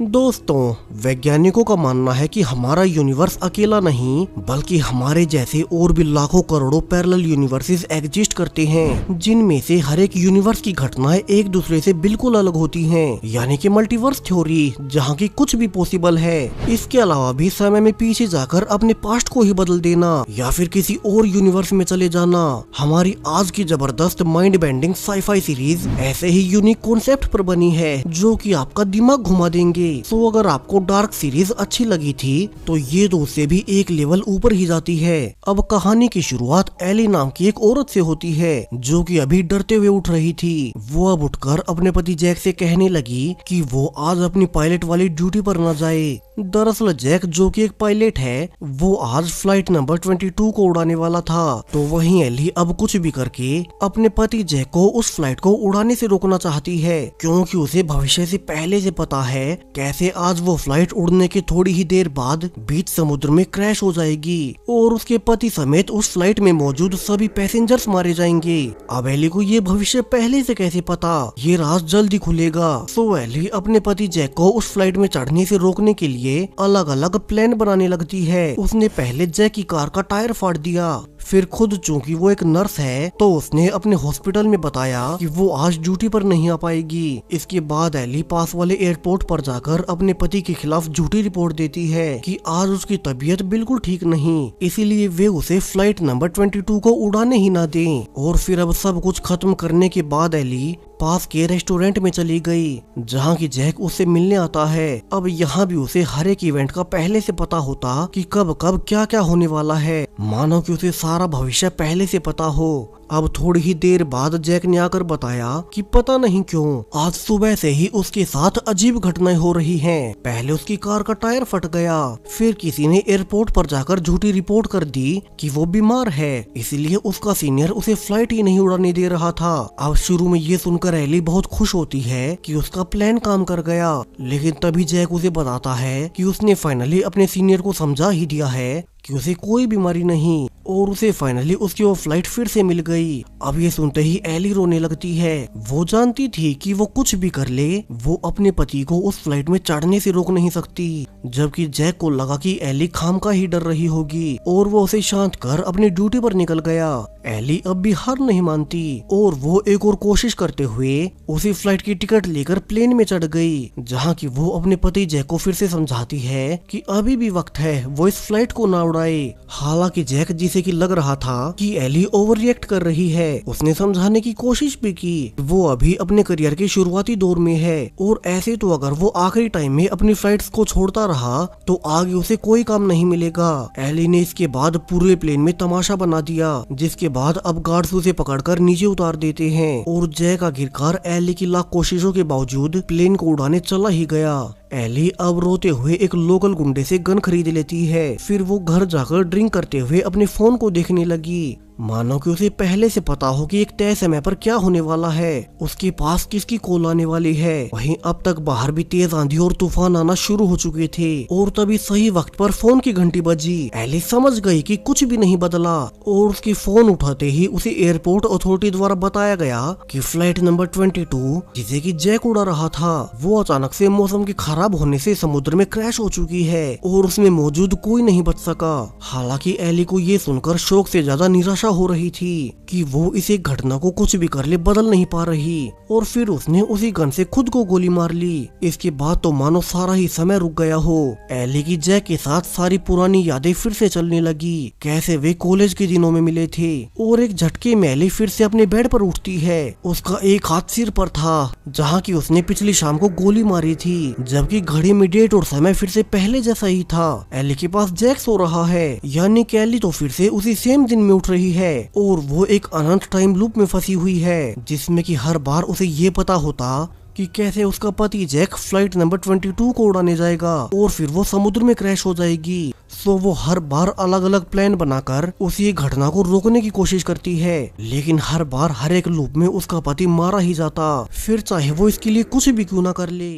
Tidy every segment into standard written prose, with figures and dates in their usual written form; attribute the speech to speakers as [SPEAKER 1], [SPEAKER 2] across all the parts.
[SPEAKER 1] दोस्तों, वैज्ञानिकों का मानना है कि हमारा यूनिवर्स अकेला नहीं बल्कि हमारे जैसे और भी लाखों करोड़ों पैरेलल यूनिवर्सेस एग्जिस्ट करते हैं, जिनमें से हर एक यूनिवर्स की घटनाएं एक दूसरे से बिल्कुल अलग होती हैं, यानी कि मल्टीवर्स थ्योरी, जहां की कुछ भी पॉसिबल है। इसके अलावा भी समय में पीछे जाकर अपने पास्ट को ही बदल देना या फिर किसी और यूनिवर्स में चले जाना हमारी आज की जबरदस्त माइंड बेंडिंग साईफाई सीरीज ऐसे ही यूनिक कॉन्सेप्ट पर बनी है जो कि आपका दिमाग घुमा देंगे। तो अगर आपको डार्क सीरीज अच्छी लगी थी तो ये तो उससे भी एक लेवल ऊपर ही जाती है। अब कहानी की शुरुआत एली नाम की एक औरत से होती है जो कि अभी डरते हुए उठ रही थी। वो अब उठकर अपने पति जैक से कहने लगी कि वो आज अपनी पायलट वाली ड्यूटी पर न जाए। दरअसल जैक जो कि एक पायलट है वो आज फ्लाइट नंबर 22 को उड़ाने वाला था। तो वहीं एली अब कुछ भी करके अपने पति जैक को उस फ्लाइट को उड़ाने से रोकना चाहती है, क्योंकि उसे भविष्य से पहले से पता है कैसे आज वो फ्लाइट उड़ने के थोड़ी ही देर बाद बीच समुद्र में क्रैश हो जाएगी और उसके पति समेत उस फ्लाइट में मौजूद सभी पैसेंजर्स मारे जाएंगे। अब एली को ये भविष्य पहले से कैसे पता, ये राज जल्दी खुलेगा। सो एली अपने पति जैक को उस फ्लाइट में चढ़ने से रोकने के लिए अलग अलग प्लान बनाने लगती है। उसने पहले जैक की कार का टायर फाड़ दिया, फिर खुद चूंकि वो एक नर्स है तो उसने अपने हॉस्पिटल में बताया कि वो आज ड्यूटी पर नहीं आ पाएगी। इसके बाद एली पास वाले एयरपोर्ट पर जाकर अपने पति के खिलाफ झूठी रिपोर्ट देती है कि आज उसकी तबीयत बिल्कुल ठीक नहीं, इसीलिए वे उसे फ्लाइट नंबर 22 को उड़ाने ही ना दें। और फिर अब सब कुछ खत्म करने के बाद एली पास के रेस्टोरेंट में चली गई जहाँ की जैक उससे मिलने आता है। अब यहाँ भी उसे हर एक इवेंट का पहले से पता होता कि कब कब क्या क्या होने वाला है, मानो कि उसे सारा भविष्य पहले से पता हो। अब थोड़ी ही देर बाद जैक ने आकर बताया कि पता नहीं क्यों आज सुबह से ही उसके साथ अजीब घटनाएं हो रही हैं। पहले उसकी कार का टायर फट गया, फिर किसी ने एयरपोर्ट पर जाकर झूठी रिपोर्ट कर दी कि वो बीमार है, इसलिए उसका सीनियर उसे फ्लाइट ही नहीं उड़ाने दे रहा था। अब शुरू में ये सुनकर एली बहुत खुश होती है कि उसका प्लान काम कर गया, लेकिन तभी जैक उसे बताता है कि उसने फाइनली अपने सीनियर को समझा ही दिया है कि उसे कोई बीमारी नहीं और उसे फाइनली उसकी वो फ्लाइट फिर से मिल गई। अब ये सुनते ही एली रोने लगती है। वो जानती थी कि वो कुछ भी कर ले वो अपने पति को उस फ्लाइट में चढ़ने से रोक नहीं सकती, जबकि जैक को लगा कि एली खामखा ही डर रही होगी और वो उसे शांत कर अपनी ड्यूटी पर निकल गया। एली अब भी हार नहीं मानती और वो एक और कोशिश करते हुए उसी फ्लाइट की टिकट लेकर प्लेन में चढ़ गई, जहाँ की वो अपने पति जैक को फिर से समझाती है कि अभी भी वक्त है, वो इस फ्लाइट को ना उड़ाए। हालांकि जैक जिसे कि लग रहा था कि एली ओवर रिएक्ट कर रही है, उसने समझाने की कोशिश भी की। वो अभी अपने करियर के शुरुआती दौर में है और ऐसे तो अगर वो आखिरी टाइम में अपनी फ्लाइट्स को छोड़ता रहा तो आगे उसे कोई काम नहीं मिलेगा। एली ने इसके बाद पूरे प्लेन में तमाशा बना दिया, जिसके बाद अब गार्ड्स उसे पकड़कर नीचे उतार देते हैं और जैक आखिरकार एली की लाख कोशिशों के बावजूद प्लेन को उड़ाने चला ही गया। एली अब रोते हुए एक लोकल गुंडे से गन खरीद लेती है, फिर वो घर जाकर ड्रिंक करते हुए अपने फोन को देखने लगी, मानो कि उसे पहले से पता हो कि एक तय समय पर क्या होने वाला है, उसके पास किसकी कॉल आने वाली है। वहीं अब तक बाहर भी तेज आंधी और तूफान आना शुरू हो चुके थे और तभी सही वक्त पर फोन की घंटी बजी। एली समझ गई कि कुछ भी नहीं बदला और उसकी फोन उठाते ही उसे एयरपोर्ट अथॉरिटी द्वारा बताया गया कि फ्लाइट नंबर 22 जिसे कि जैक उड़ा रहा था वो अचानक से मौसम के खराब होने से समुद्र में क्रैश हो चुकी है और उसमें मौजूद कोई नहीं बच सका। हालांकि एली को ये सुनकर शौक से ज्यादा निराशा हो रही थी कि वो इस एक घटना को कुछ भी कर ले बदल नहीं पा रही और फिर उसने उसी गन से खुद को गोली मार ली। इसके बाद तो मानो सारा ही समय रुक गया हो। एली की जैक के साथ सारी पुरानी यादें फिर से चलने लगी, कैसे वे कॉलेज के दिनों में मिले थे और एक झटके में एली फिर से अपने बेड पर उठती है। उसका एक हाथ सिर पर था जहाँ की उसने पिछली शाम को गोली मारी थी, जबकि घड़ी में डेट और समय फिर से पहले जैसा ही था। एली के पास जैक सो रहा है, यानी कि एली तो फिर से उसी सेम दिन में उठ रही है और वो एक अनंत टाइम लूप में फंसी हुई है, जिसमें कि हर बार उसे ये पता होता कि कैसे उसका पति जैक फ्लाइट नंबर 22 को उड़ाने जाएगा और फिर वो समुद्र में क्रैश हो जाएगी। सो वो हर बार अलग अलग प्लान बनाकर उसी घटना को रोकने की कोशिश करती है, लेकिन हर बार हर एक लूप में उसका पति मारा ही जाता, फिर चाहे वो इसके लिए कुछ भी क्यों ना कर ले।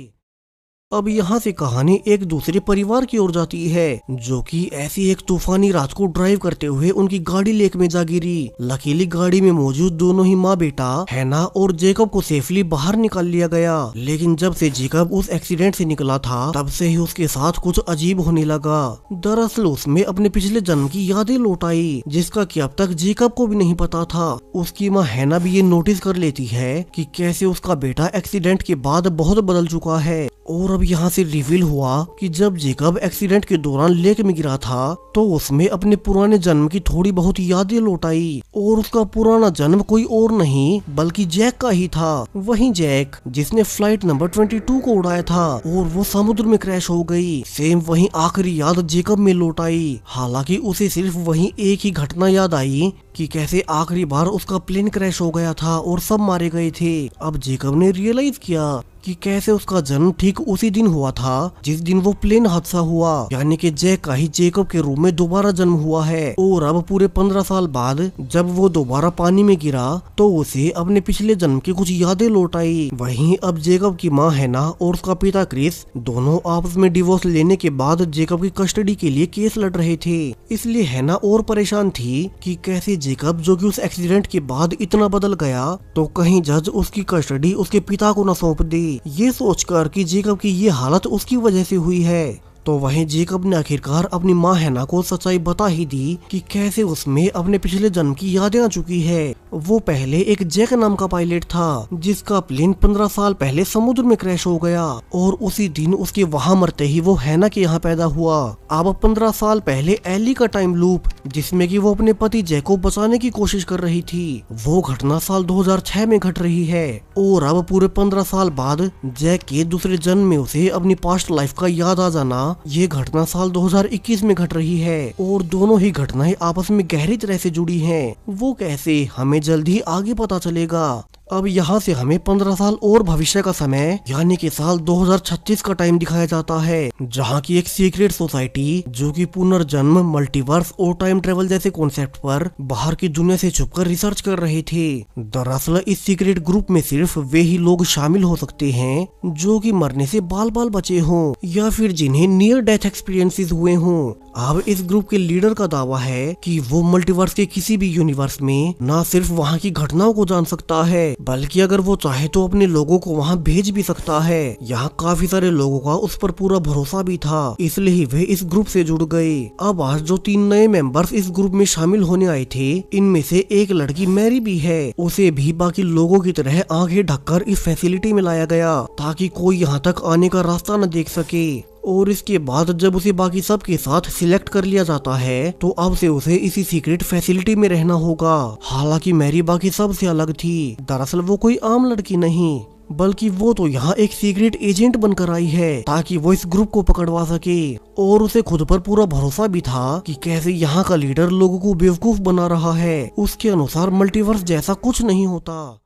[SPEAKER 1] अब यहाँ से कहानी एक दूसरे परिवार की ओर जाती है, जो कि ऐसी एक तूफानी रात को ड्राइव करते हुए उनकी गाड़ी लेक में जा गिरी। लकीली गाड़ी में मौजूद दोनों ही माँ बेटा हैना और जेकब को सेफली बाहर निकाल लिया गया। लेकिन जब से जेकब उस एक्सीडेंट से निकला था, तब से ही उसके साथ कुछ अजीब होने लगा। दरअसल उसमें अपने पिछले जन्म की यादें लौट आई, जिसका कि अब तक जेकब को भी नहीं पता था। उसकी माँ हैना भी ये नोटिस कर लेती है कि कैसे उसका बेटा एक्सीडेंट के बाद बहुत बदल चुका है। और अब यहाँ से रिवील हुआ कि जब जेकब एक्सीडेंट के दौरान लेक में गिरा था, तो उसमें अपने पुराने जन्म की थोड़ी बहुत यादें लौट आई। और उसका पुराना जन्म कोई और नहीं बल्कि जैक का ही था। वही जैक जिसने फ्लाइट नंबर 22 को उड़ाया था और वो समुद्र में क्रैश हो गई। सेम वही आखिरी याद जेकब में लौट आई। हालांकि उसे सिर्फ वही एक ही घटना याद आई कि कैसे आखिरी बार उसका प्लेन क्रैश हो गया था और सब मारे गए थे। अब जेकब ने रियलाइज किया कि कैसे उसका जन्म ठीक उसी दिन हुआ था जिस दिन वो प्लेन हादसा हुआ, यानी कि जैक का ही जेकब के रूप में दोबारा जन्म हुआ है। और अब पूरे 15 साल बाद जब वो दोबारा पानी में गिरा, तो उसे अपने पिछले जन्म की कुछ यादें लौट आई। वहीं अब जेकब की माँ हैना और उसका पिता क्रिस दोनों आपस में डिवोर्स लेने के बाद जेकब की कस्टडी के लिए केस लड़ रहे थे। इसलिए हैना और परेशान थी कि कैसे जेकब, जो कि उस एक्सीडेंट के बाद इतना बदल गया, तो कहीं जज उसकी कस्टडी उसके पिता को न सौंप दे। ये सोचकर कि जेकब की ये हालत उसकी वजह से हुई है, तो वहीं जेकब ने आखिरकार अपनी माँ हैना को सच्चाई बता ही दी कि कैसे उसमें अपने पिछले जन्म की यादें आ चुकी है। वो पहले एक जैक नाम का पायलट था, जिसका प्लेन 15 साल पहले समुद्र में क्रैश हो गया और उसी दिन उसके वहाँ मरते ही वो हैना के यहाँ पैदा हुआ। अब 15 साल पहले एली का टाइम लूप, जिसमें कि वो अपने पति जैक को बचाने की कोशिश कर रही थी, वो घटना साल 2006 में घट रही है। और अब पूरे 15 साल बाद जैक के दूसरे जन्म में उसे अपनी पास्ट लाइफ का याद आ जाना, ये घटना साल 2021 में घट रही है। और दोनों ही घटनाएं आपस में गहरी तरह से जुड़ी हैं। वो कैसे, हमें जल्द ही आगे पता चलेगा। अब यहाँ से हमें 15 साल और भविष्य का समय यानी कि साल 2036 का टाइम दिखाया जाता है, जहाँ की एक सीक्रेट सोसाइटी, जो कि पुनर्जन्म, मल्टीवर्स और टाइम ट्रेवल जैसे कॉन्सेप्ट पर बाहर की दुनिया से छुपकर रिसर्च कर रहे थे। दरअसल इस सीक्रेट ग्रुप में सिर्फ वे ही लोग शामिल हो सकते हैं जो कि मरने से बाल बाल बचे हों या फिर जिन्हें नियर डेथ एक्सपीरियंसेस हुए हों। अब इस ग्रुप के लीडर का दावा है कि वो मल्टीवर्स के किसी भी यूनिवर्स में न सिर्फ वहाँ की घटनाओं को जान सकता है, बल्कि अगर वो चाहे तो अपने लोगों को वहाँ भेज भी सकता है। यहाँ काफी सारे लोगों का उस पर पूरा भरोसा भी था, इसलिए वे इस ग्रुप से जुड़ गए। अब आज जो 3 नए मेंबर्स इस ग्रुप में शामिल होने आए थे, इनमें से एक लड़की मैरी भी है। उसे भी बाकी लोगों की तरह आंखें ढककर इस फैसिलिटी में लाया गया ताकि कोई यहाँ तक आने का रास्ता न देख सके। और इसके बाद जब उसे बाकी सब के साथ सिलेक्ट कर लिया जाता है, तो अब से उसे इसी सीक्रेट फैसिलिटी में रहना होगा। हालांकि मैरी बाकी सब से अलग थी। दरअसल वो कोई आम लड़की नहीं, बल्कि वो तो यहाँ एक सीक्रेट एजेंट बनकर आई है ताकि वो इस ग्रुप को पकड़वा सके। और उसे खुद पर पूरा भरोसा भी था कि कैसे यहाँ का लीडर लोगों को बेवकूफ बना रहा है। उसके अनुसार मल्टीवर्स जैसा कुछ नहीं होता।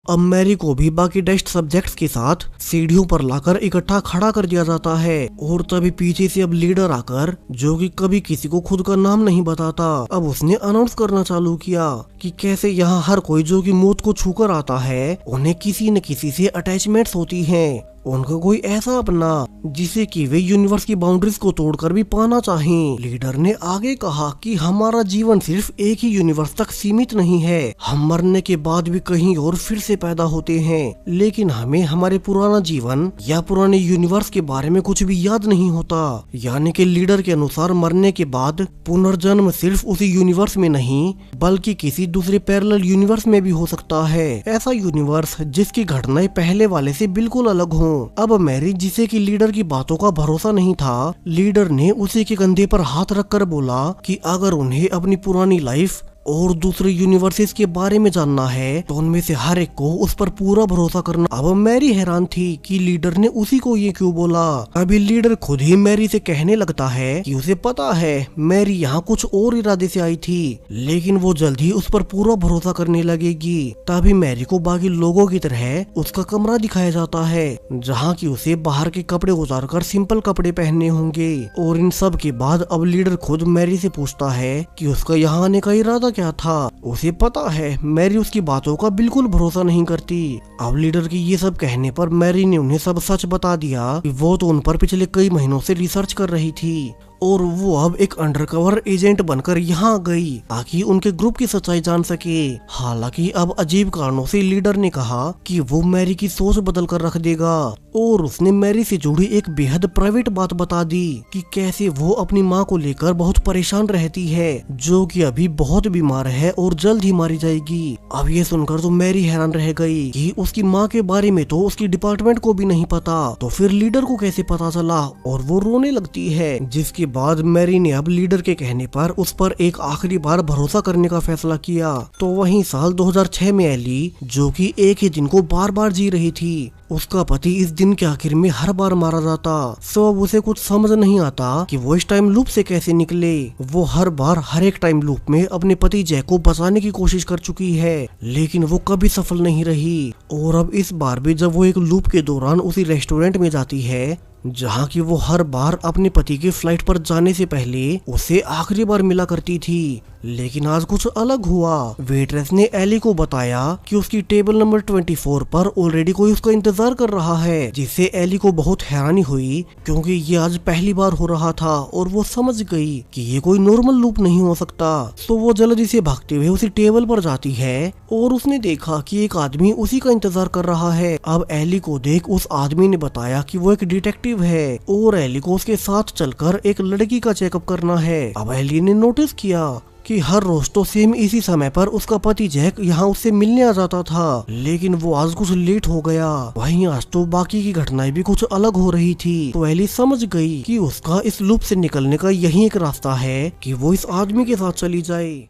[SPEAKER 1] अब मैरी को भी बाकी टेस्ट सब्जेक्ट्स के साथ सीढ़ियों पर लाकर इकट्ठा खड़ा कर दिया जाता है। और तभी पीछे से अब लीडर आकर, जो कि कभी किसी को खुद का नाम नहीं बताता, अब उसने अनाउंस करना चालू किया कि कैसे यहाँ हर कोई जो कि मौत को छूकर आता है, उन्हें किसी न किसी से अटैचमेंट्स होती हैं। उनको कोई ऐसा अपना जिसे कि वे यूनिवर्स की बाउंड्रीज को तोड़कर भी पाना चाहें। लीडर ने आगे कहा कि हमारा जीवन सिर्फ एक ही यूनिवर्स तक सीमित नहीं है, हम मरने के बाद भी कहीं और फिर से पैदा होते हैं, लेकिन हमें हमारे पुराना जीवन या पुराने यूनिवर्स के बारे में कुछ भी याद नहीं होता। यानी कि लीडर के अनुसार मरने के बाद पुनर्जन्म सिर्फ उसी यूनिवर्स में नहीं बल्कि किसी दूसरे पैरेलल यूनिवर्स में भी हो सकता है। ऐसा यूनिवर्स जिसकी घटनाएं पहले वाले से बिल्कुल अलग हो। अब मैरी, जिसे कि लीडर की बातों का भरोसा नहीं था, लीडर ने उसी के कंधे पर हाथ रखकर बोला कि अगर उन्हें अपनी पुरानी लाइफ और दूसरे यूनिवर्सेस के बारे में जानना है तो उनमें से हर एक को उस पर पूरा भरोसा करना। अब मैरी हैरान थी कि लीडर ने उसी को ये क्यों बोला। अभी लीडर खुद ही मैरी से कहने लगता है कि उसे पता है मैरी यहाँ कुछ और इरादे से आई थी, लेकिन वो जल्द ही उस पर पूरा भरोसा करने लगेगी। तभी मैरी को बाकी लोगों की तरह उसका कमरा दिखाया जाता है, जहाँ की उसे बाहर के कपड़े उतार कर सिंपल कपड़े पहनने होंगे। और इन सब के बाद अब लीडर खुद मैरी से पूछता है कि उसका यहाँ आने का इरादा होता क्या था। उसे पता है मैरी उसकी बातों का बिल्कुल भरोसा नहीं करती। अब लीडर की ये सब कहने पर मैरी ने उन्हें सब सच बता दिया कि वो तो उन पर पिछले कई महीनों से रिसर्च कर रही थी और वो अब एक अंडरकवर एजेंट बनकर यहाँ आ गई ताकि उनके ग्रुप की सच्चाई जान सके। हालांकि अब अजीब कारणों से लीडर ने कहा कि वो मैरी की सोच बदल कर रख देगा और उसने मैरी से जुड़ी एक बेहद प्राइवेट बात बता दी कि कैसे वो अपनी माँ को लेकर बहुत परेशान रहती है, जो कि अभी बहुत बीमार है और जल्द ही मारी जाएगी। अब ये सुनकर तो मैरी हैरान रह गई कि उसकी माँ के बारे में तो उसकी डिपार्टमेंट को भी नहीं पता, तो फिर लीडर को कैसे पता चला, और वो रोने लगती है। जिसके बाद मैरी ने अब लीडर के कहने पर उस पर एक आखिरी बार भरोसा करने का फैसला किया। तो वहीं साल 2006 में एली, जो कि एक ही दिन को बार बार जी रही थी, उसका पति इस दिन के आखिर में हर बार मारा जाता। सो अब उसे कुछ समझ नहीं आता कि वो इस टाइम लूप से कैसे निकले। वो हर बार हर एक टाइम लूप में अपने पति जैक को बचाने की कोशिश कर चुकी है, लेकिन वो कभी सफल नहीं रही। और अब इस बार भी जब वो एक लूप के दौरान उसी रेस्टोरेंट में जाती है जहाँ की वो हर बार अपने पति के फ्लाइट पर जाने से पहले उसे आखिरी बार मिला करती थी, लेकिन आज कुछ अलग हुआ। वेट्रेस ने एली को बताया कि उसकी टेबल नंबर 24 पर ऑलरेडी कोई उसका इंतजार कर रहा है, जिससे एली को बहुत हैरानी हुई क्योंकि ये आज पहली बार हो रहा था और वो समझ गई कि ये कोई नॉर्मल लूप नहीं हो सकता। तो वो जल्दी से भागते हुए उसी टेबल पर जाती है और उसने देखा कि एक आदमी उसी का इंतजार कर रहा है। अब एली को देख उस आदमी ने बताया कि वो एक डिटेक्टिव है और एली को उसके साथ चलकर एक लड़की का चेकअप करना है। अब एली ने नोटिस किया कि हर रोज तो सेम इसी समय पर उसका पति जैक यहाँ उससे मिलने आ जाता था, लेकिन वो आज कुछ लेट हो गया। वहीं आज तो बाकी की घटनाएं भी कुछ अलग हो रही थी। तो एली समझ गई कि उसका इस लूप से निकलने का यही एक रास्ता है कि वो इस आदमी के साथ चली जाए।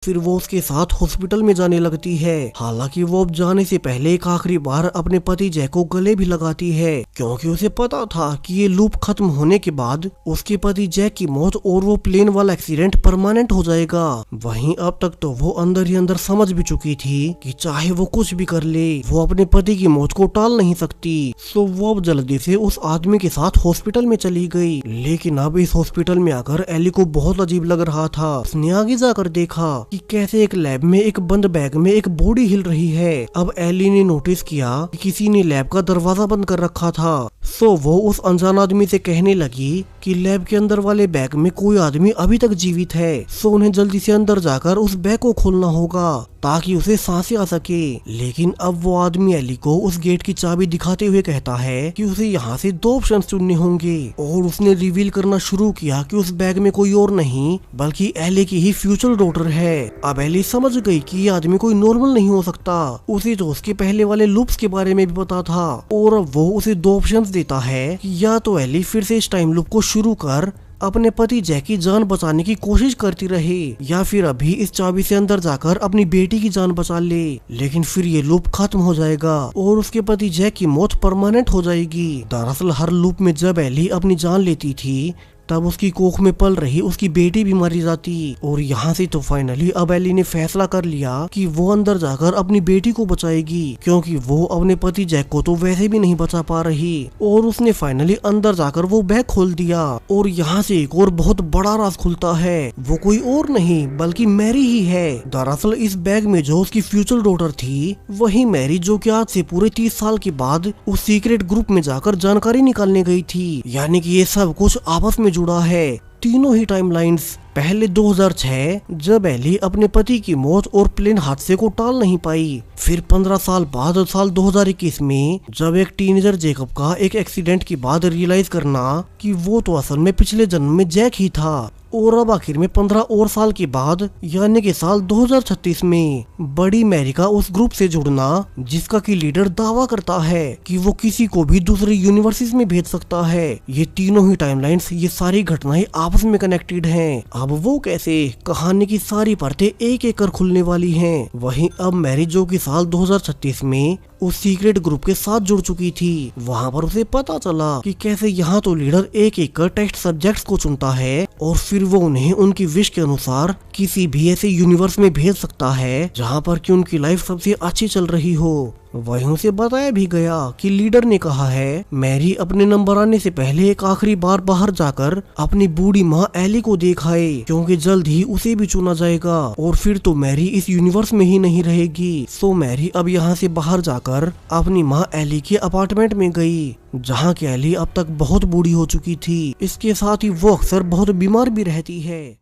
[SPEAKER 1] फिर वो उसके साथ हॉस्पिटल में जाने लगती है। हालांकि वो अब जाने से पहले एक आखिरी बार अपने पति जैक को गले भी लगाती है, क्योंकि उसे पता था कि ये लूप खत्म होने के बाद उसके पति जैक की मौत और वो प्लेन वाला एक्सीडेंट परमानेंट हो जाएगा। वहीं अब तक तो वो अंदर ही अंदर समझ भी चुकी थी कि चाहे वो कुछ भी कर ले, वो अपने पति की मौत को टाल नहीं सकती। तो वो अब जल्दी से उस आदमी के साथ हॉस्पिटल में चली गई। लेकिन अब इस हॉस्पिटल में आकर एली को बहुत अजीब लग रहा था। उसने आगे जाकर देखा कि कैसे एक लैब में एक बंद बैग में एक बॉडी हिल रही है। अब एली ने नोटिस किया कि किसी ने लैब का दरवाजा बंद कर रखा था। सो वो उस अनजान आदमी से कहने लगी कि लैब के अंदर वाले बैग में कोई आदमी अभी तक जीवित है। सो उन्हें जल्दी से अंदर जाकर उस बैग को खोलना होगा ताकि उसे सांसें आ सके। लेकिन अब वो आदमी एली को उस गेट की चाबी दिखाते हुए कहता है कि उसे यहाँ से 2 ऑप्शन चुनने होंगे, और उसने रिवील करना शुरू किया कि उस बैग में कोई और नहीं बल्कि एली की ही फ्यूचर डॉटर है। अब एली समझ गई कि ये आदमी कोई नॉर्मल नहीं हो सकता। उसे तो उसके पहले वाले लूप्स के बारे में भी पता था, और अब वो उसे 2 ऑप्शंस देता है कि या तो एली फिर से इस टाइम लूप को शुरू कर अपने पति जैक की जान बचाने की कोशिश करती रहे, या फिर अभी इस चाबी से अंदर जाकर अपनी बेटी की जान बचा ले। लेकिन फिर ये लूप खत्म हो जाएगा और उसके पति जैक की मौत परमानेंट हो जाएगी। दरअसल हर लूप में जब एली अपनी जान लेती थी तब उसकी कोख में पल रही उसकी बेटी भी मारी जाती। और यहाँ से तो फाइनली अब एली ने फैसला कर लिया कि वो अंदर जाकर अपनी बेटी को बचाएगी, क्योंकि वो अपने पति जैक को तो वैसे भी नहीं बचा पा रही। और उसने फाइनली अंदर जाकर वो बैग खोल दिया और यहाँ से एक और बहुत बड़ा राज खुलता है। वो कोई और नहीं बल्कि मैरी ही है। दरअसल इस बैग में जो उसकी फ्यूचर डॉटर थी वही मैरी, जो कि आज से पूरे 30 साल के बाद उस सीक्रेट ग्रुप में जाकर जानकारी निकालने गई थी। यानी कि ये सब कुछ आपस में जुड़ा है, तीनों ही टाइमलाइंस। पहले 2006 जब एली अपने पति की मौत और प्लेन हादसे को टाल नहीं पाई। फिर 15 साल बाद साल 2021 में जब एक टीनेजर जेकब का एक एक्सीडेंट के बाद रियलाइज करना कि वो तो असल में पिछले जन्म में जैक ही था। और अब आखिर में 15 और साल के बाद यानी कि साल 2036 में बड़ी मैरी का उस ग्रुप से जुड़ना जिसका की लीडर दावा करता है कि वो किसी को भी दूसरे यूनिवर्सिटीज में भेज सकता है। ये तीनों ही टाइमलाइंस, ये सारी घटनाएं आपस में कनेक्टेड हैं। अब वो कैसे, कहानी की सारी परतें एक एक कर खुलने वाली हैं। वहीं अब मैरी, जो कि साल 2036 में उस सीक्रेट ग्रुप के साथ जुड़ चुकी थी। वहाँ पर उसे पता चला कि कैसे यहाँ तो लीडर एक एक कर टेस्ट सब्जेक्ट्स को चुनता है और फिर वो उन्हें उनकी विश के अनुसार किसी भी ऐसे यूनिवर्स में भेज सकता है जहाँ पर कि उनकी लाइफ सबसे अच्छी चल रही हो। वहीं उसे बताया भी गया कि लीडर ने कहा है मैरी अपने नंबर आने से पहले एक आखिरी बार बाहर जाकर अपनी बूढ़ी माँ एली को देखाए, क्योंकि जल्द ही उसे भी चुना जाएगा और फिर तो मैरी इस यूनिवर्स में ही नहीं रहेगी। सो मैरी अब यहाँ से बाहर जाकर अपनी माँ एली के अपार्टमेंट में गई, जहाँ की एली अब तक बहुत बूढ़ी हो चुकी थी। इसके साथ ही वो अक्सर बहुत बीमार भी रहती है।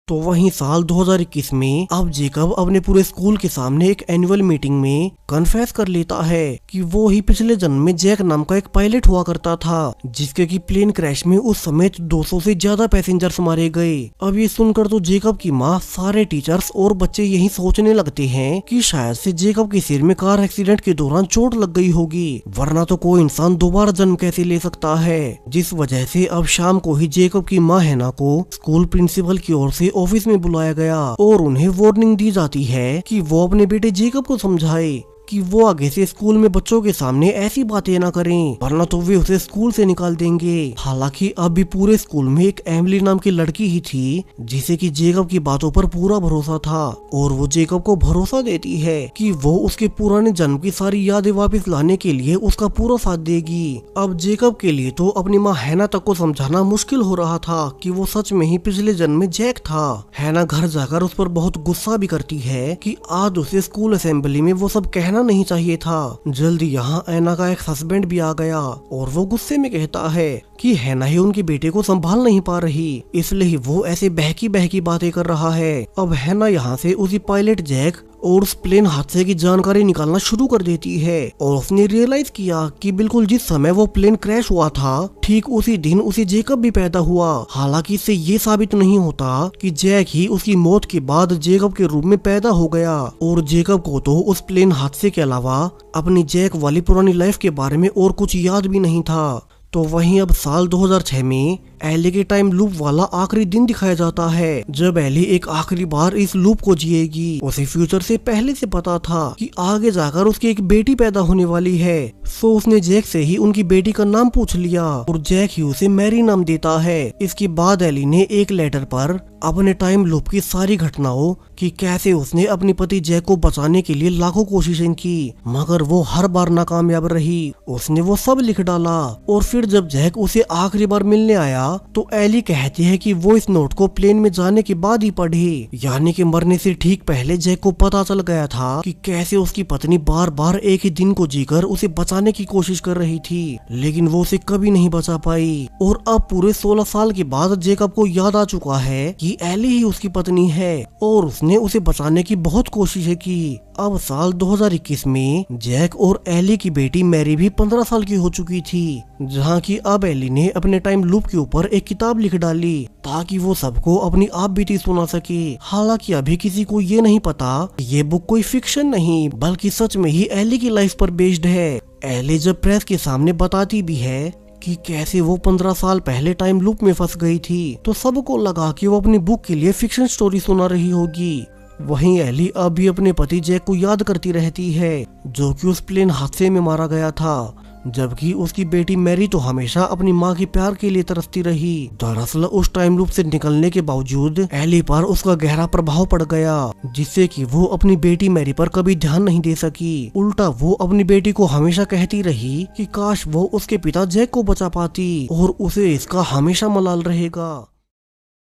[SPEAKER 1] तो वहीं साल 2021 में अब जेकब अपने पूरे स्कूल के सामने एक एनुअल मीटिंग में कन्फेस कर लेता है कि वो ही पिछले जन्म में जैक नाम का एक पायलट हुआ करता था, जिसके की प्लेन क्रैश में उस समय 200 से ज्यादा पैसेंजर्स मारे गए। अब ये सुनकर तो जेकब की माँ, सारे टीचर्स और बच्चे यही सोचने लगते हैं कि शायद से जेकब के सिर में कार एक्सीडेंट के दौरान चोट लग गई होगी, वरना तो कोई इंसान दोबारा जन्म कैसे ले सकता है। जिस वजह से अब शाम को ही जेकब की माँ हैना को स्कूल प्रिंसिपल की ओर से ऑफिस में बुलाया गया और उन्हें वार्निंग दी जाती है कि वो अपने बेटे जेकब को समझाए कि वो आगे से स्कूल में बच्चों के सामने ऐसी बातें ना करें, वरना तो वे उसे स्कूल से निकाल देंगे। हालांकि अब भी पूरे स्कूल में एक एमिली नाम की लड़की ही थी जिसे कि जेकब की बातों पर पूरा भरोसा था और वो जेकब को भरोसा देती है कि वो उसके पुराने जन्म की सारी यादें वापस लाने के लिए उसका पूरा साथ देगी। अब जेकब के लिए तो अपनी माँ हैना तक को समझाना मुश्किल हो रहा था कि वो सच में ही पिछले जन्म में जैक था। हैना घर जाकर उस पर बहुत गुस्सा भी करती है कि आज उसे स्कूल असेंबली में वो सब कहना नहीं चाहिए था। जल्दी यहाँ ऐना का एक हस्बैंड भी आ गया और वो गुस्से में कहता है कि हैना ही उनके बेटे को संभाल नहीं पा रही, इसलिए वो ऐसे बहकी बहकी बातें कर रहा है। अब हैना यहाँ से उसी पायलट जैक और उस प्लेन हादसे की जानकारी निकालना शुरू कर देती है और उसने रियलाइज किया कि बिल्कुल जिस समय वो प्लेन क्रैश हुआ था ठीक उसी दिन उसे जेकब भी पैदा हुआ। हालांकि इससे ये साबित नहीं होता कि जैक ही उसकी मौत के बाद जेकब के रूप में पैदा हो गया और जेकब को तो उस प्लेन हादसे के अलावा अपनी जैक वाली पुरानी लाइफ के बारे में और कुछ याद भी नहीं था। तो वहीं अब साल 2006 में एली के टाइम लूप वाला आखिरी दिन दिखाया जाता है, जब एली एक आखिरी बार इस लूप को जिएगी। उसे फ्यूचर से पहले से पता था कि आगे जाकर उसकी एक बेटी पैदा होने वाली है। सो उसने जैक से ही उनकी बेटी का नाम पूछ लिया और जैक ही उसे मैरी नाम देता है। इसके बाद एली ने एक लेटर पर अपने टाइम लूप की सारी घटनाओं कि कैसे उसने अपने पति जैक को बचाने के लिए लाखों कोशिशें की, मगर वो हर बार नाकामयाब रही। उसने वो सब लिख डाला और फिर जब जैक उसे आखिरी बार मिलने आया तो एली कहती है कि वो इस नोट को प्लेन में जाने के बाद ही पढ़ी, यानी कि मरने से ठीक पहले जैक को पता चल गया था कि कैसे उसकी पत्नी बार बार एक ही दिन को जीकर उसे बचाने की कोशिश कर रही थी, लेकिन वो उसे कभी नहीं बचा पाई। और अब पूरे 16 साल के बाद जेकब को याद आ चुका है कि एली ही उसकी पत्नी है और उसने उसे बचाने की बहुत कोशिशें की। अब साल 2021 में जैक और एली की बेटी मैरी भी 15 साल की हो चुकी थी, जहाँ की अब एली ने अपने टाइम लूप के ऊपर एक किताब लिख डाली ताकि वो सबको अपनी आप बीती सुना सके। हालांकि अभी किसी को ये नहीं पता ये बुक कोई फिक्शन नहीं बल्कि सच में ही एली की लाइफ पर बेस्ड है। एली जब प्रेस के सामने बताती भी है कि कैसे वो 15 साल पहले टाइम लूप में फंस गई थी, तो सबको लगा कि वो अपनी बुक के लिए फिक्शन स्टोरी सुना रही होगी। वहीं एली अब भी अपने पति जैक को याद करती रहती है जो कि उस प्लेन हादसे में मारा गया था, जबकि उसकी बेटी मैरी तो हमेशा अपनी माँ के प्यार के लिए तरसती रही। दरअसल उस टाइम लूप से निकलने के बावजूद एली पर उसका गहरा प्रभाव पड़ गया, जिससे कि वो अपनी बेटी मैरी पर कभी ध्यान नहीं दे सकी। उल्टा वो अपनी बेटी को हमेशा कहती रही कि काश वो उसके पिता जैक को बचा पाती और उसे इसका हमेशा मलाल रहेगा।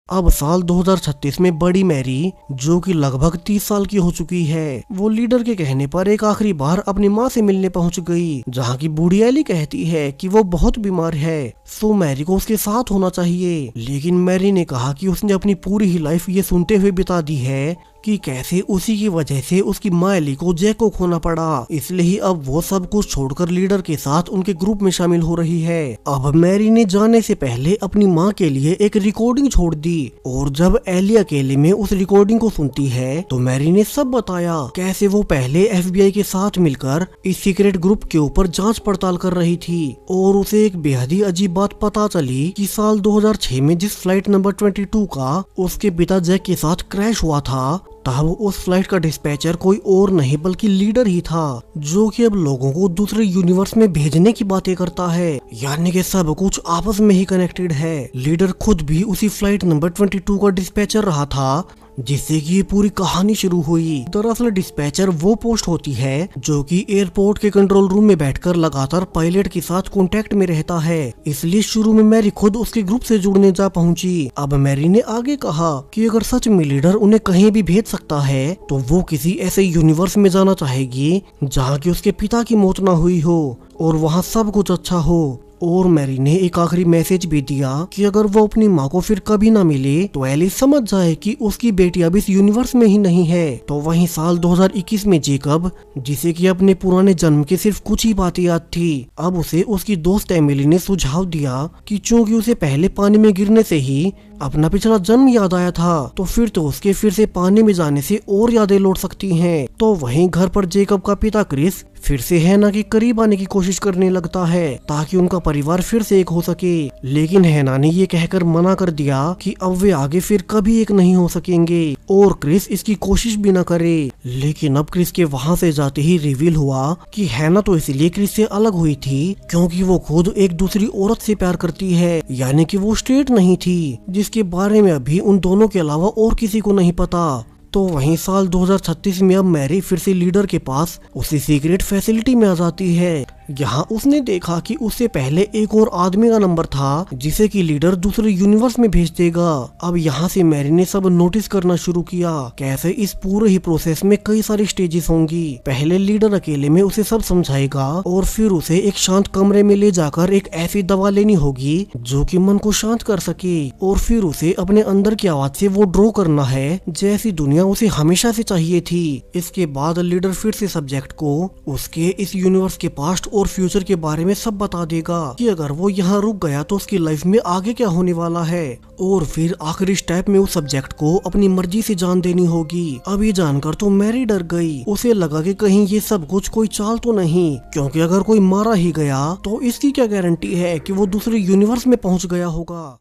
[SPEAKER 1] अब साल 2036 में बड़ी मैरी जो कि लगभग 30 साल की हो चुकी है, वो लीडर के कहने पर एक आखिरी बार अपनी माँ से मिलने पहुंच गई, जहाँ की बूढ़ी एली कहती है कि वो बहुत बीमार है, सो मैरी को उसके साथ होना चाहिए। लेकिन मैरी ने कहा कि उसने अपनी पूरी ही लाइफ ये सुनते हुए बिता दी है कि कैसे उसी की वजह से उसकी माँ एली को जैक को खोना पड़ा, इसलिए ही अब वो सब कुछ छोड़कर लीडर के साथ उनके ग्रुप में शामिल हो रही है। अब मैरी ने जाने से पहले अपनी माँ के लिए एक रिकॉर्डिंग छोड़ दी और जब एली अकेले में उस रिकॉर्डिंग को सुनती है तो मैरी ने सब बताया कैसे वो पहले FBI के साथ मिलकर इस सीक्रेट ग्रुप के ऊपर जांच पड़ताल कर रही थी और उसे एक बेहद ही अजीब बात पता चली कि साल 2006 में जिस फ्लाइट नंबर 22 का उसके पिता जैक के साथ क्रैश हुआ था तब उस फ्लाइट का डिस्पैचर कोई और नहीं बल्कि लीडर ही था, जो कि अब लोगों को दूसरे यूनिवर्स में भेजने की बातें करता है। यानी कि सब कुछ आपस में ही कनेक्टेड है। लीडर खुद भी उसी फ्लाइट नंबर 22 का डिस्पैचर रहा था, जिससे कि ये पूरी कहानी शुरू हुई। दरअसल डिस्पैचर वो पोस्ट होती है जो कि एयरपोर्ट के कंट्रोल रूम में बैठकर लगातार पायलट के साथ कांटेक्ट में रहता है। इसलिए शुरू में मैरी खुद उसके ग्रुप से जुड़ने जा पहुंची। अब मैरी ने आगे कहा कि अगर सच में लीडर उन्हें कहीं भी भेज सकता है तो वो किसी ऐसे यूनिवर्स में जाना चाहेगी जहाँ की उसके पिता की मौत ना हुई हो और वहाँ सब कुछ अच्छा हो। और मैरी ने एक आखिरी मैसेज भी दिया कि अगर वो अपनी माँ को फिर कभी ना मिले तो एलिस समझ जाए कि उसकी बेटी अब इस यूनिवर्स में ही नहीं है। तो वहीं साल 2021 में जेकब, जिसे कि अपने पुराने जन्म की सिर्फ कुछ ही बातें याद थी, अब उसे उसकी दोस्त एमिली ने सुझाव दिया कि चूंकि उसे पहले पानी में गिरने से ही अपना पिछला जन्म याद आया था, तो फिर तो उसके फिर से पानी में जाने से और यादें लौट सकती हैं। तो वहीं घर पर जेकब का पिता क्रिस फिर से हैना के करीब आने की कोशिश करने लगता है ताकि उनका परिवार फिर से एक हो सके। लेकिन हैना ने ये कहकर मना कर दिया कि अब वे आगे फिर कभी एक नहीं हो सकेंगे और क्रिस इसकी कोशिश भी न करे। लेकिन अब क्रिस के वहाँ से जाते ही रिवील हुआ कि हैना तो इसलिए क्रिस से अलग हुई थी क्योंकि वो खुद एक दूसरी औरत से प्यार करती है, यानी कि वो स्ट्रेट नहीं थी, जिसके बारे में अभी उन दोनों के अलावा और किसी को नहीं पता। तो वहीं साल 2036 में अब मैरी फिर से लीडर के पास उसी सीक्रेट फैसिलिटी में आ जाती है। यहाँ उसने देखा कि उससे पहले एक और आदमी का नंबर था जिसे कि लीडर दूसरे यूनिवर्स में भेज देगा। अब यहाँ से मैरी ने सब नोटिस करना शुरू किया कैसे इस पूरे ही प्रोसेस में कई सारी स्टेजेस होंगी। पहले लीडर अकेले में उसे सब समझाएगा और फिर उसे एक शांत कमरे में ले जाकर एक ऐसी दवा लेनी होगी जो कि मन को शांत कर सके और फिर उसे अपने अंदर की आवाज से वो ड्रॉ करना है जैसी दुनिया उसे हमेशा से चाहिए थी। इसके बाद लीडर फिर से सब्जेक्ट को उसके इस यूनिवर्स के पास्ट और फ्यूचर के बारे में सब बता देगा कि अगर वो यहाँ रुक गया तो उसकी लाइफ में आगे क्या होने वाला है। और फिर आखिरी स्टेप में उस सब्जेक्ट को अपनी मर्जी से जान देनी होगी। अब ये जानकर तो मैरी डर गई। उसे लगा कि कहीं ये सब कुछ कोई चाल तो नहीं, क्योंकि अगर कोई मारा ही गया तो इसकी क्या गारंटी है कि वो दूसरे यूनिवर्स में पहुंच गया होगा।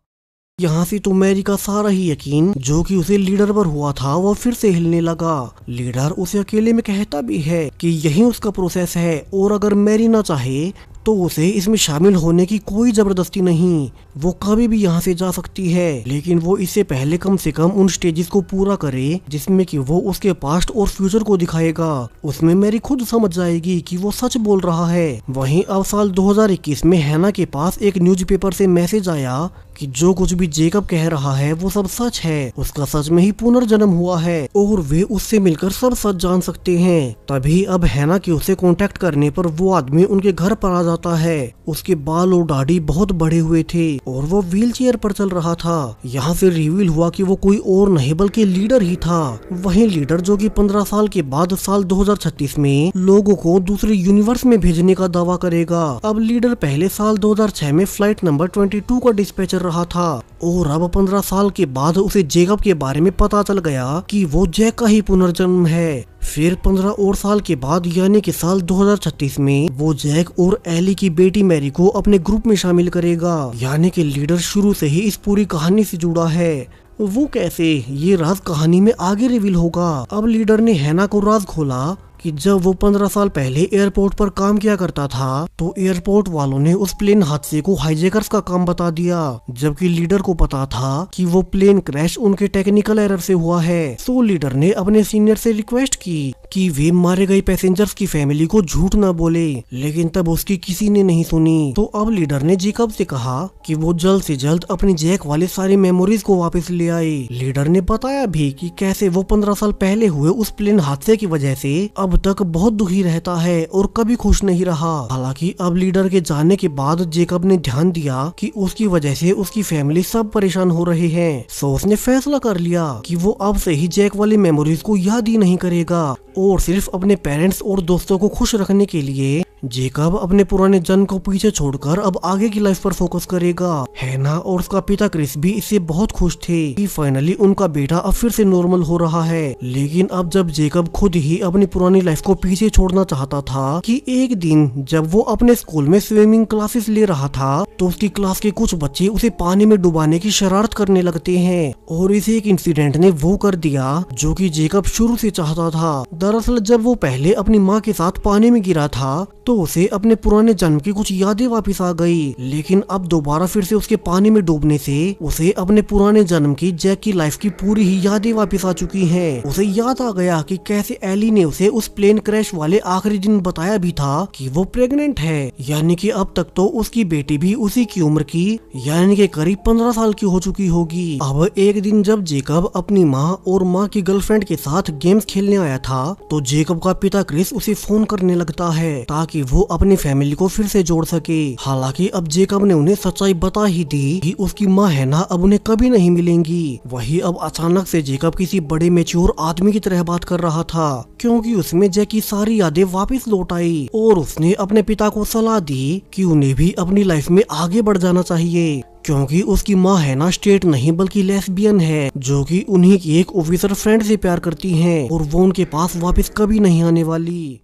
[SPEAKER 1] यहाँ से तो मैरी का सारा ही यकीन जो कि उसे लीडर पर हुआ था वो फिर से हिलने लगा। लीडर उसे अकेले में कहता भी है कि यही उसका प्रोसेस है और अगर मैरी ना चाहे तो उसे इसमें शामिल होने की कोई जबरदस्ती नहीं, वो कभी भी यहाँ से जा सकती है। लेकिन वो इससे पहले कम से कम उन स्टेजेस को पूरा करे जिसमें कि वो उसके पास्ट और फ्यूचर को दिखाएगा। उसमें मैरी खुद समझ जाएगी कि वो सच बोल रहा है। वहीं अब साल 2021 में हैना के पास एक न्यूज़पेपर से मैसेज आया कि जो कुछ भी जेकब कह रहा है वो सब सच है, उसका सच में ही पुनर्जन्म हुआ है और वे उससे मिलकर सब सच जान सकते हैं। तभी अब हैना के उसे कांटेक्ट करने पर वो आदमी उनके घर पर आ जाता है। उसके बाल और दाढ़ी बहुत बड़े हुए थे और वो व्हील चेयर पर चल रहा था। यहाँ से रिवील हुआ कि वो कोई और नहीं बल्कि लीडर ही था। वही लीडर जो कि 15 साल के बाद साल 2036 में लोगों को दूसरे यूनिवर्स में भेजने का दावा करेगा। अब लीडर पहले साल 2006 में फ्लाइट नंबर 22 का डिस्पैचर रहा था और अब 15 साल के बाद उसे जेकब के बारे में पता चल गया कि वो जैक का ही पुनर्जन्म है। फिर 15 और साल के बाद यानी कि साल 2036 में वो जैक और एली की बेटी मैरी को अपने ग्रुप में शामिल करेगा। यानी कि लीडर शुरू से ही इस पूरी कहानी से जुड़ा है। वो कैसे, ये राज कहानी में आगे रिवील होगा। अब लीडर ने हैना को राज खोला कि जब वो 15 साल पहले एयरपोर्ट पर काम किया करता था तो एयरपोर्ट वालों ने उस प्लेन हादसे को हाईजैकर्स का काम बता दिया, जबकि लीडर को पता था कि वो प्लेन क्रैश उनके टेक्निकल एरर से हुआ है। सो लीडर ने अपने सीनियर से रिक्वेस्ट की कि वे मारे गए पैसेंजर्स की फैमिली को झूठ न बोले, लेकिन तब उसकी किसी ने नहीं सुनी। तो अब लीडर ने जेकब से कहा कि वो जल्द से जल्द अपनी जैक वाले सारी मेमोरीज को वापस ले आए। लीडर ने बताया भी कि कैसे वो 15 साल पहले हुए उस प्लेन हादसे की वजह से अब तक बहुत दुखी रहता है और कभी खुश नहीं रहा। हालांकि अब लीडर के जाने के बाद जेकब ने ध्यान दिया कि उसकी वजह से उसकी फैमिली सब परेशान हो रहे हैं। सो उसने फैसला कर लिया कि वो अब से ही जैक वाली मेमोरीज को याद ही नहीं करेगा और सिर्फ अपने पेरेंट्स और दोस्तों को खुश रखने के लिए जेकब अपने पुराने जन्म को पीछे छोड़कर अब आगे की लाइफ पर फोकस करेगा। हैना और उसका पिता क्रिस भी इससे बहुत खुश थे कि फाइनली उनका बेटा अब फिर से नॉर्मल हो रहा है। लेकिन अब जब जेकब खुद ही अपनी पुरानी लाइफ को पीछे छोड़ना चाहता था कि एक दिन जब वो अपने स्कूल में स्विमिंग क्लासेस ले रहा था तो उसकी क्लास के कुछ बच्चे उसे पानी में डुबाने की शरारत करने लगते हैं और इसे एक इंसिडेंट ने वो कर दिया जो कि जेकब शुरू से चाहता था। दरअसल जब वो पहले अपनी माँ के साथ पानी में गिरा था तो उसे अपने पुराने जन्म की कुछ यादें वापस आ गई, लेकिन अब दोबारा फिर से उसके पानी में डूबने से उसे अपने पुराने जन्म की जैक की लाइफ की पूरी ही यादें वापस आ चुकी हैं। उसे याद आ गया कि कैसे एली ने उसे उस प्लेन क्रैश वाले आखिरी दिन बताया भी था कि वो प्रेग्नेंट है, यानी कि अब तक तो उसकी बेटी भी उसी की उम्र की यानी कि करीब 15 साल की हो चुकी होगी। अब एक दिन जब जेकब अपनी माँ और माँ की गर्लफ्रेंड के साथ गेम्स खेलने आया था तो जेकब का पिता क्रिस उसे फोन करने लगता है ताकि वो अपनी फैमिली को फिर से जोड़ सके। हालांकि अब जेकब ने उन्हें सच्चाई बता ही दी कि उसकी माँ हैना अब उन्हें कभी नहीं मिलेंगी। वही अब अचानक से जेकब किसी बड़े मैच्योर आदमी की तरह बात कर रहा था क्योंकि उसमें जैक की सारी यादें वापस लौट आई और उसने अपने पिता को सलाह दी कि उन्हें भी अपनी लाइफ में आगे बढ़ जाना चाहिए क्योंकि उसकी माँ हैना स्ट्रेट नहीं बल्कि लेस्बियन है जो कि उन्हीं की एक ऑफिसर फ्रेंड से प्यार करती है और वो उनके पास वापस कभी नहीं आने वाली।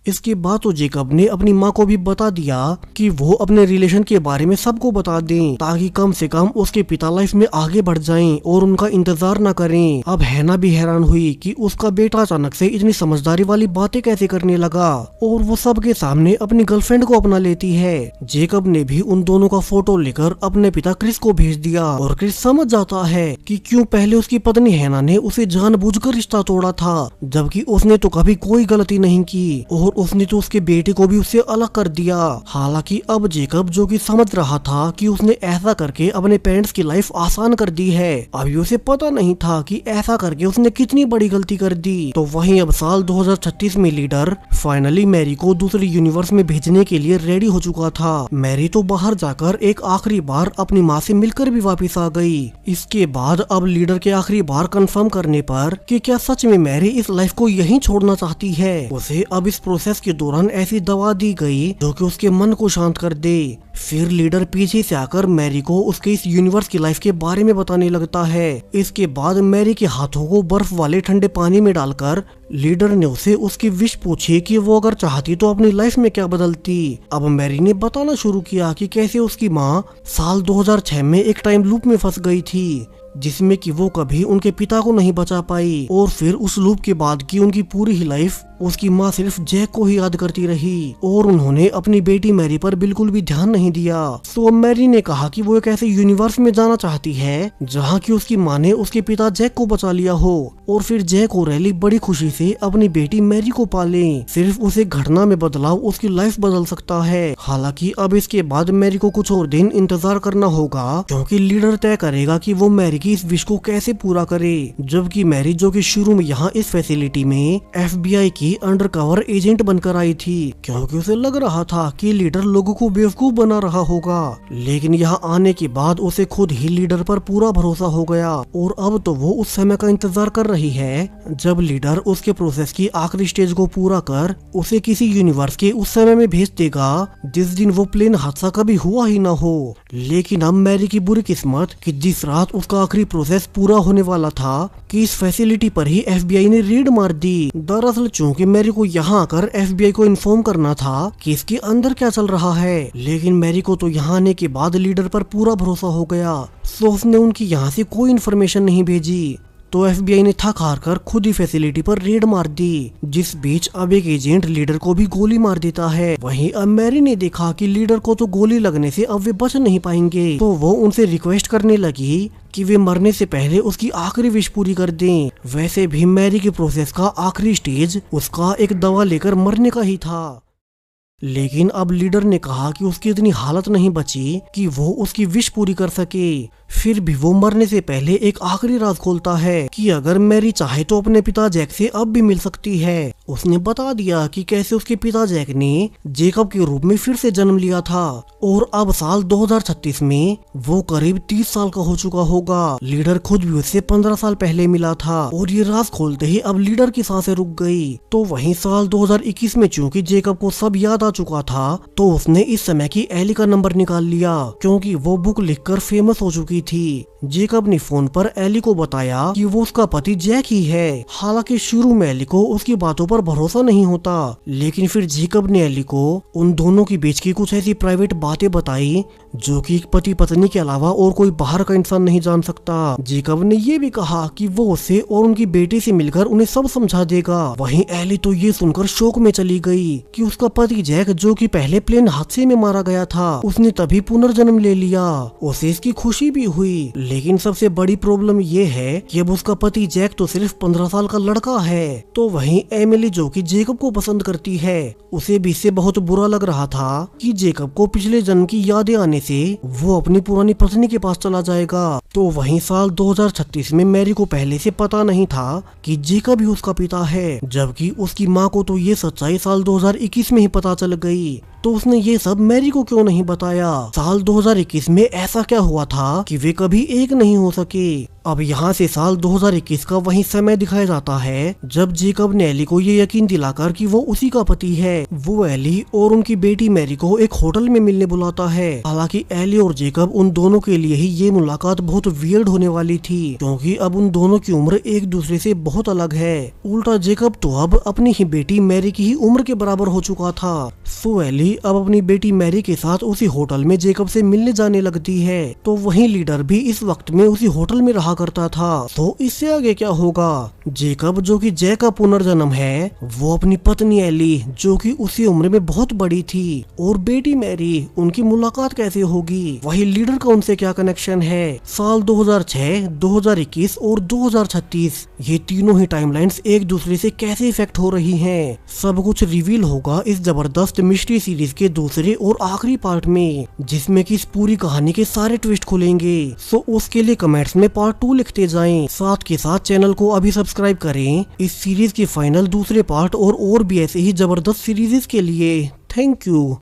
[SPEAKER 1] इसके बाद तो जेकब ने अपनी माँ को भी बता दिया कि वो अपने रिलेशन के बारे में सबको बता दें ताकि कम से कम उसके पिता लाइफ में आगे बढ़ जाएं और उनका इंतजार न करें। अब हैना भी हैरान हुई कि उसका बेटा अचानक से इतनी समझदारी वाली बातें कैसे करने लगा और वो सबके सामने अपनी गर्लफ्रेंड को अपना लेती है। जेकब ने भी उन दोनों का फोटो लेकर अपने पिता क्रिस को भेज दिया और क्रिस समझ जाता है कि क्यों पहले उसकी पत्नी हैना ने उसे जानबूझकर रिश्ता तोड़ा था, जबकि उसने तो कभी कोई गलती नहीं की और उसने तो उसके बेटे को भी उससे अलग कर दिया। हालांकि अब जेकब जो कि समझ रहा था कि उसने ऐसा करके अपने पेरेंट्स की लाइफ आसान कर दी है, अभी उसे पता नहीं था कि ऐसा करके उसने कितनी बड़ी गलती कर दी। तो वहीं अब साल 2036 में लीडर फाइनली मैरी को दूसरे यूनिवर्स में भेजने के लिए रेडी हो चुका था। मैरी तो बाहर जाकर एक आखिरी बार अपनी माँ से मिलकर भी वापस आ गई। इसके बाद अब लीडर के आखिरी बार कंफर्म करने पर कि क्या सच में मैरी इस लाइफ को यहीं छोड़ना चाहती है, उसे अब इस प्रोसेस के दौरान ऐसी दवा दी गई जो कि उसके मन को शांत कर दे। फिर लीडर पीछे से आकर मैरी को उसके इस यूनिवर्स की लाइफ के बारे में बताने लगता है। इसके बाद मैरी के हाथों को बर्फ वाले ठंडे पानी में डालकर लीडर ने उसे उसकी विश पूछी कि वो अगर चाहती तो अपनी लाइफ में क्या बदलती। अब मैरी ने बताना शुरू किया कि कैसे उसकी माँ साल 2006 में एक टाइम लूप में फंस गई थी जिसमें कि वो कभी उनके पिता को नहीं बचा पाई और फिर उस लूप के बाद की उनकी पूरी ही लाइफ उसकी माँ सिर्फ जैक को ही याद करती रही और उन्होंने अपनी बेटी मैरी पर बिल्कुल भी ध्यान नहीं दिया। तो मैरी ने कहा कि वो एक ऐसे यूनिवर्स में जाना चाहती है जहाँ की उसकी माँ ने उसके पिता जैक को बचा लिया हो और फिर जैक और रैली बड़ी खुशी से अपनी बेटी मैरी को पाले। सिर्फ उसे घटना में बदलाव उसकी लाइफ बदल सकता है। हालांकि अब इसके बाद मैरी को कुछ और दिन इंतजार करना होगा क्योंकि लीडर तय करेगा कि वो मैरी की इस विश को कैसे पूरा करे। जबकि मैरी जो कि शुरू में यहाँ इस फैसिलिटी में FBI की अंडरकवर एजेंट बनकर आई थी क्योंकि उसे लग रहा था कि लीडर लोगों को बेवकूफ बना रहा होगा, लेकिन यहाँ आने के बाद उसे खुद ही लीडर पर पूरा भरोसा हो गया और अब तो वो उस समय का इंतजार कर रही है जब लीडर उसके प्रोसेस की आखिरी स्टेज को पूरा कर उसे किसी यूनिवर्स के उस समय में भेज देगा जिस दिन वो प्लेन हादसा कभी हुआ ही न हो। लेकिन अब मैरी की बुरी किस्मत कि जिस रात उसका आखिरी प्रोसेस पूरा होने वाला था कि इस फैसिलिटी पर ही FBI ने रेड मार दी। दरअसल चूंकि मैरी को यहाँ आकर FBI को इन्फॉर्म करना था कि इसके अंदर क्या चल रहा है, लेकिन मैरी को तो यहाँ आने के बाद लीडर पर पूरा भरोसा हो गया तो उसने उनकी यहाँ से कोई इन्फॉर्मेशन नहीं भेजी। तो FBI ने थक हार कर खुद ही फैसिलिटी पर रेड मार दी, जिस बीच अब एक एजेंट लीडर को भी गोली मार देता है। वहीं अब मैरी ने देखा कि लीडर को तो गोली लगने से अब वे बच नहीं पाएंगे, तो वो उनसे रिक्वेस्ट करने लगी कि वे मरने से पहले उसकी आखिरी विश पूरी कर दें। वैसे भी मैरी के प्रोसेस का आखिरी स्टेज उसका एक दवा लेकर मरने का ही था, लेकिन अब लीडर ने कहा कि उसकी इतनी हालत नहीं बची कि वो उसकी विश पूरी कर सके। फिर भी वो मरने से पहले एक आखिरी राज खोलता है कि अगर मैरी चाहे तो अपने पिता जैक से अब भी मिल सकती है। उसने बता दिया कि कैसे उसके पिता जैक ने जेकब के रूप में फिर से जन्म लिया था और अब साल 2036 में वो करीब 30 साल का हो चुका होगा। लीडर खुद भी उससे 15 साल पहले मिला था और ये राज खोलते ही अब लीडर की सांसें रुक गई। तो वहीं साल 2021 में चूंकि जेकब को सब याद आ चुका था तो उसने इस समय की एली का नंबर निकाल लिया, क्योंकि वो बुक लिखकर फेमस हो चुकी थी। जेकब ने फोन पर एली को बताया कि वो उसका पति जैक ही है। हालांकि शुरू में एली को उसकी बातों पर भरोसा नहीं होता, लेकिन फिर जेकब ने एली को उन दोनों के बीच की कुछ ऐसी प्राइवेट बातें बताई जो कि एक पति पत्नी के अलावा और कोई बाहर का इंसान नहीं जान सकता। जेकब ने ये भी कहा कि वो उसे और उनकी बेटी से मिलकर उन्हें सब समझा देगा। वहीं एली तो ये सुनकर शोक में चली गई कि उसका पति जैक, जो कि पहले प्लेन हादसे में मारा गया था, उसने तभी पुनर्जन्म ले लिया। उसे इसकी खुशी भी हुई, लेकिन सबसे बड़ी प्रॉब्लम ये है कि अब उसका पति जैक तो सिर्फ 15 साल का लड़का है। तो वहीं एमिली, जो कि जेकब को पसंद करती है, उसे भी इससे बहुत बुरा लग रहा था कि जेकब को पिछले जन्म की यादें आने से वो अपनी पुरानी पत्नी के पास चला जाएगा। तो वहीं साल 2036 में मैरी को पहले से पता नहीं था कि जेकब ही उसका पिता है, जबकि उसकी माँ को तो ये सच्चाई साल 2021 में ही पता चल गई। तो उसने ये सब मैरी को क्यों नहीं बताया? साल 2021 में ऐसा क्या हुआ था कि वे कभी एक नहीं हो सके? अब यहाँ से साल 2021 का वही समय दिखाया जाता है जब जेकब ने एली को ये यकीन दिलाकर कि वो उसी का पति है, वो एली और उनकी बेटी मैरी को एक होटल में मिलने बुलाता है। हालांकि एली और जेकब, उन दोनों के लिए ही ये मुलाकात बहुत वियर्ड होने वाली थी, क्योंकि अब उन दोनों की उम्र एक दूसरे से बहुत अलग है। उल्टा जेकब तो अब अपनी ही बेटी मैरी की ही उम्र के बराबर हो चुका था। सो एली अब अपनी बेटी मैरी के साथ उसी होटल में जेकब से मिलने जाने लगती है। तो वही लीडर भी इस वक्त में उसी होटल में रहा करता था। तो इससे आगे क्या होगा? जेकब, जो कि जैक का पुनर्जन्म है, वो अपनी पत्नी एली, जो कि उसी उम्र में बहुत बड़ी थी, और बेटी मैरी, उनकी मुलाकात कैसे होगी? वही लीडर का उनसे क्या कनेक्शन है? साल 2006, 2021 और 2036, ये तीनों ही टाइमलाइंस एक दूसरे से कैसे इफेक्ट हो रही हैं? सब कुछ रिवील होगा इस जबरदस्त मिस्ट्री सीरीज के दूसरे और आखिरी पार्ट में, जिसमें कि इस पूरी कहानी के सारे ट्विस्ट खुलेंगे। सो उसके लिए कमेंट्स में पार्ट 2 लिखते जाएं। साथ के साथ चैनल को अभी सब्सक्राइब करें इस सीरीज के फाइनल दूसरे पार्ट और भी ऐसे ही जबरदस्त सीरीज के लिए। Thank you.